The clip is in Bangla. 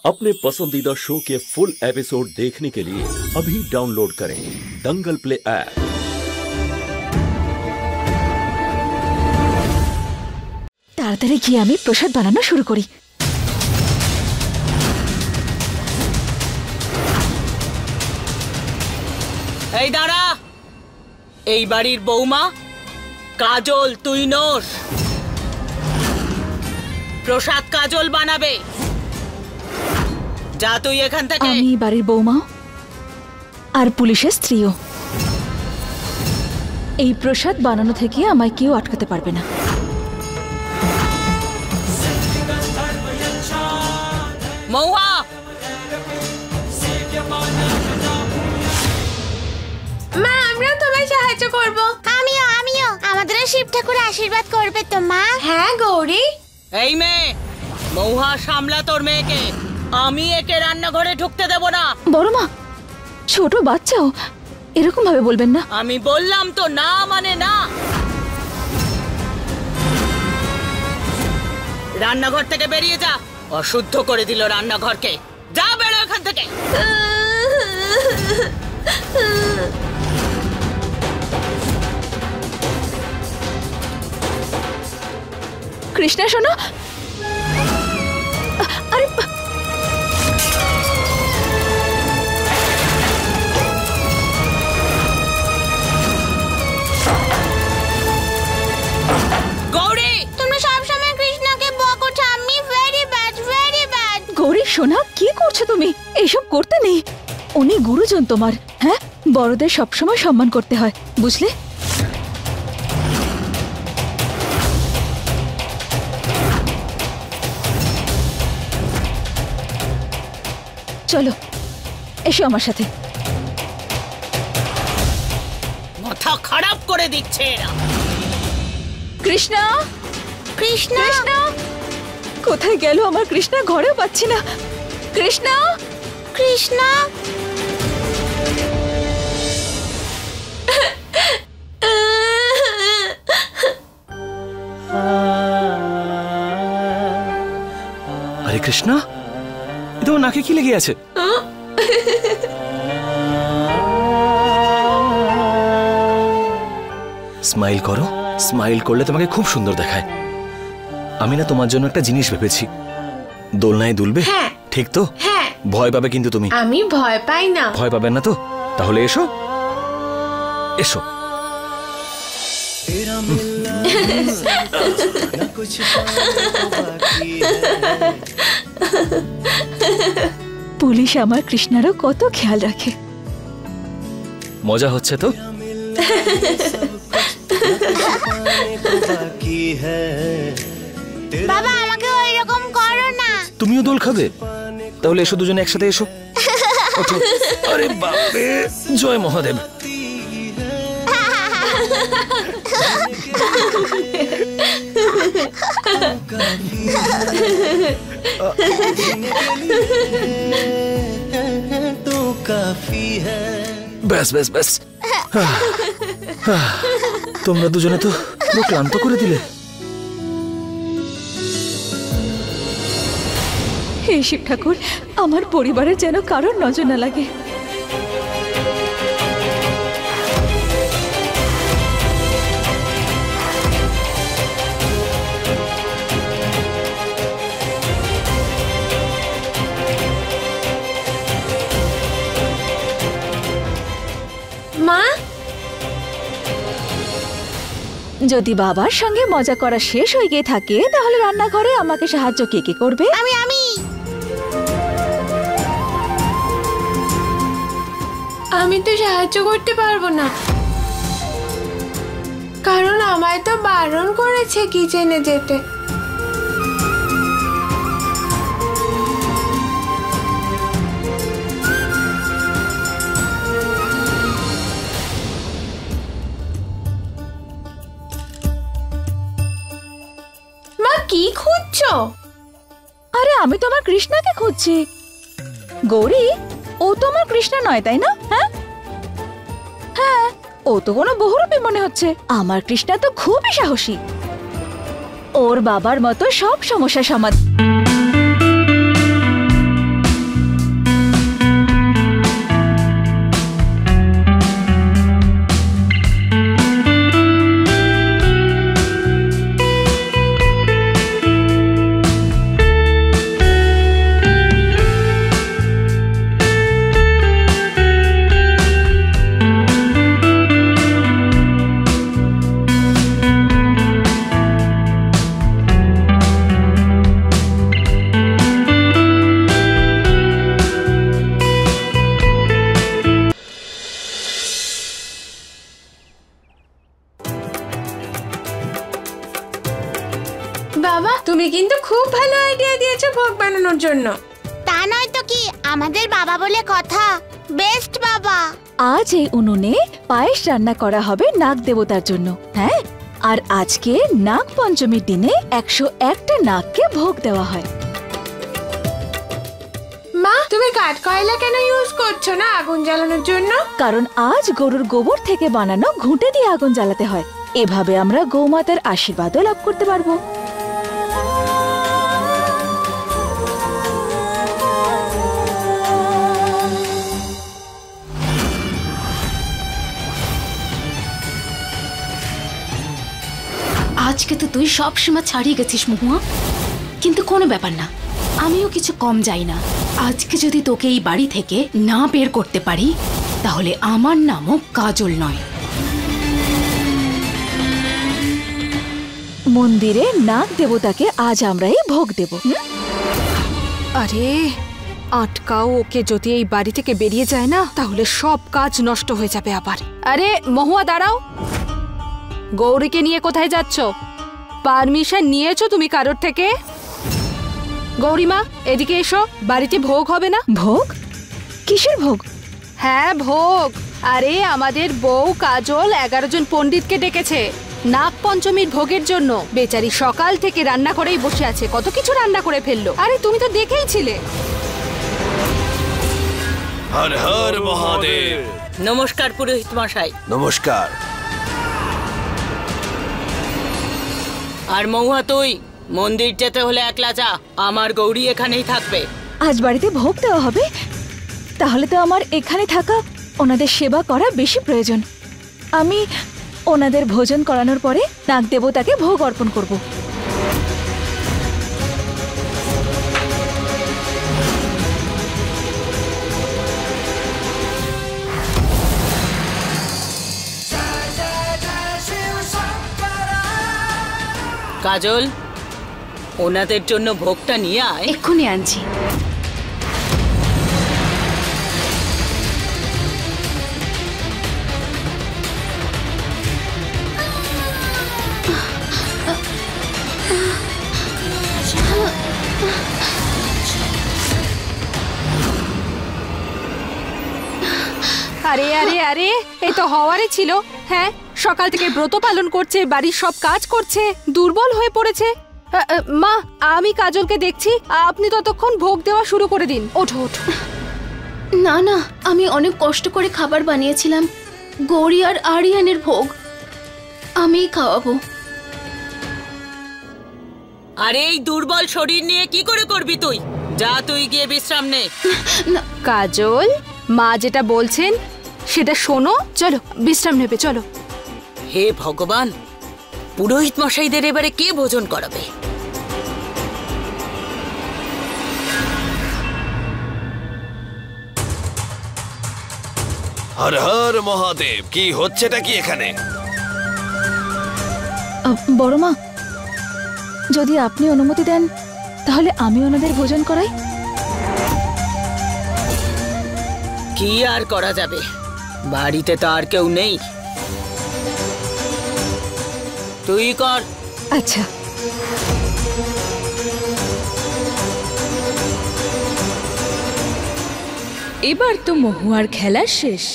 अपने पसंदीदा शो के फुल एपिसोड देखने के लिए अभी डाउनलोड करें दंगल प्ले ऐप। ताड़ाताड़ी গিয়ে আমি প্রসাদ বানানো শুরু করি। এই দাঁড়া, এই বাড়ির বৌমা কাজল তুই নোস। প্রসাদ কাজল বানাবে। যা তুই এখান থেকে। আমি বাড়ির বৌমা আর পুলিশের স্ত্রীও। এই প্রসাদ বানানো থেকে আমায় কেউ আটকাতে পারবে না। মৌহা, মা আমরা তোমায় সাহায্য করব। আমিও আমাদের শিব ঠাকুর আশীর্বাদ করবে তো মা। হ্যাঁ গৌরী। এই মেয়ে, মৌহা সামলা তোর মেয়েকে। আমি একে রান্নাঘরে ঢুকতে দেব না। বড় মা, ছোট বাচ্চাও, এরকম ভাবে বলবেন না। আমি বললাম তো না মানে না। রান্নাঘর থেকে বেরিয়ে যা। অশুদ্ধ করে দিল রান্নাঘরকে। যা, বেরো এখান থেকে। কৃষ্ণা শোনো। আরে গৌরী, তুমি সব সময় কৃষ্ণকে বকো ঠাম্মি। Very bad, very bad. Gauri সোনা, কি করছো তুমি? এইসব করতে নেই। উনি গুরুজন তোমার। হ্যাঁ, বড়দের সবসময় সম্মান করতে হয়, বুঝলে? চলো, এসো আমার সাথে। মাথা খারাপ করে দিচ্ছে এরা। কৃষ্ণা, কৃষ্ণা, কৃষ্ণা কোথায় গেল আমার কৃষ্ণা? ঘরেও পাচ্ছি না। কৃষ্ণা, কৃষ্ণা। আরে কৃষ্ণা, তো নাকে কি লেগে আছে? স্মাইল করো। স্মাইল করলে তোমাকে খুব সুন্দর দেখায়। আমি না তোমার জন্য একটা জিনিস ভেবেছি। দোলনায় দুলবে? হ্যাঁ। ঠিক তো? হ্যাঁ। ভয় পাবে কিন্তু তুমি। আমি ভয় পাই না। ভয় পাবেন না তো? তাহলে এসো, এসো। পুলিশ আমার কৃষ্ণারও কত খেয়াল রাখে। মজা হচ্ছে তো? বাবা আমাকে ওইরকম করো না। তুমিও দোল খাবে? তাহলে এসো, দুজনে একসাথে এসো। ওঠো। আরে বাপরে, জয় মহাদেব। ব্যাস ব্যাস ব্যাস, তোমরা দুজনে তো পুরো ক্লান্ত করে দিলে। হে শিব ঠাকুর, আমার পরিবারের যেন কারোর নজর না লাগে। মা, যদি বাবার সঙ্গে মজা করা শেষ হয়ে গিয়ে থাকে, তাহলে রান্নাঘরে আমাকে সাহায্য কে কে করবে? আমি আমি তো সাহায্য করতে পারবো না, কারণ আমায় তো বারণ করেছে কিচেনে যেতে। মা কি খুঁজছো? আরে আমি তো আমার কৃষ্ণাকে খুঁজছি। গৌরী, ও তো আমার কৃষ্ণা নয়, তাই না? হ্যাঁ হ্যাঁ, ও তো কোনো বহুরূপী মনে হচ্ছে। আমার কৃষ্ণা তো খুবই সাহসী। ওর বাবার মতো সব সমস্যা সমাধান। ভোগ বানানোর জন্য। তা নয় তো কি, আমাদের বাবা বলে কথা, বেস্ট বাবা। আজ এই উনুনে পায়েস রান্না করা হবে নাগ দেবতার জন্য। হ্যাঁ, আর আজকে নাগ পঞ্চমীর দিনে 101টা নাগকে ভোগ দেওয়া হয়। মা, তুমি কাঠ কয়লা কেন ইউজ করছো না আগুন জ্বালানোর জন্য? কারণ আজ গরুর গোবর থেকে বানানো ঘুঁটে দিয়ে আগুন জ্বালাতে হয়। এভাবে আমরা গৌমাতার আশীর্বাদও লাভ করতে পারবো। আজকে তো তুই সব সীমা ছাড়িয়ে গেছিস মহুয়া, কিন্তু কোনো ব্যাপার না, আমিও কিছু কম যাই না। আজকে যদি তোকে এই বাড়ি থেকে না বের করতে পারি, তাহলে আমার নামও কাজল নয়। মন্দিরে নাগ দেবতাকে আজ আমরাই ভোগ দেব। আরে আটকাও ওকে, যদি এই বাড়ি থেকে বেরিয়ে যায় না তাহলে সব কাজ নষ্ট হয়ে যাবে আবার। আরে মহুয়া দাঁড়াও, গৌরীকে নিয়ে কোথায় যাচ্ছ? পারমিশন নিয়েছো তুমি কারোর থেকে? গৌরীমা এদিকে এসো, বাড়িতে ভোগ হবে না? ভোগ? কিসের ভোগ? হ্যাঁ ভোগ। আরে আমাদের বউ কাজল 11 জন পণ্ডিতকে ডেকেছে নাগ পঞ্চমীর ভোগের জন্য। বেচারি সকাল থেকে রান্না করেই বসে আছে, কত কিছু রান্না করে ফেললো। আরে তুমি তো দেখেই ছিলে। হর হর মহাদেব। নমস্কার পুরোহিত মশাই। নমস্কার। আর মহুয়া, তুই মন্দির যেতে হলে একলা যা, আমার গৌরী এখানেই থাকবে। আজ বাড়িতে ভোগ দেওয়া হবে, তাহলে তো আমার এখানে থাকা, ওনাদের সেবা করা বেশি প্রয়োজন। আমি ওনাদের ভোজন করানোর পরে নাগ দেবতাকে ভোগ অর্পণ করব। কাজল, ওনাদের জন্য ভোগটা নিয়ে আয়। এক্ষুনি আনছি। আরে আরে আরে, এই তো হওয়ারই ছিল। হ্যাঁ, সকাল থেকে ব্রত পালন করছে, বাড়ির সব কাজ করছে, দুর্বল হয়ে পড়েছে। মা, আমি কাজলকে দেখছি, আপনি ততক্ষণ ভোগ দেওয়া শুরু করে দিন। ওঠো ওঠো। না না, আমি অনেক কষ্ট করে খাবার বানিয়েছিলাম, গৌরী আর আরিয়ানের ভোগ আমিই খাওয়াবো। আরে এই দুর্বল শরীর নিয়ে কি করে করবি তুই? যা, তুই গিয়ে বিশ্রাম নে। কাজল, মা যেটা বলছেন সেটা শোনো, চলো বিশ্রাম নেবে, চলো। হে ভগবান, পুরোহিত মশাইদের এবারে কে ভোজন করাবে? হর হর মহাদেব। কি হচ্ছেটা কি এখানে? বড় মা, যদি আপনি অনুমতি দেন তাহলে আমি ওনাদের ভোজন করাই। কি আর করা যাবে, বাড়িতে তো আর কেউ নেই। তুই কর। আচ্ছা। এবার তো মহুয়ার খেলা শেষ।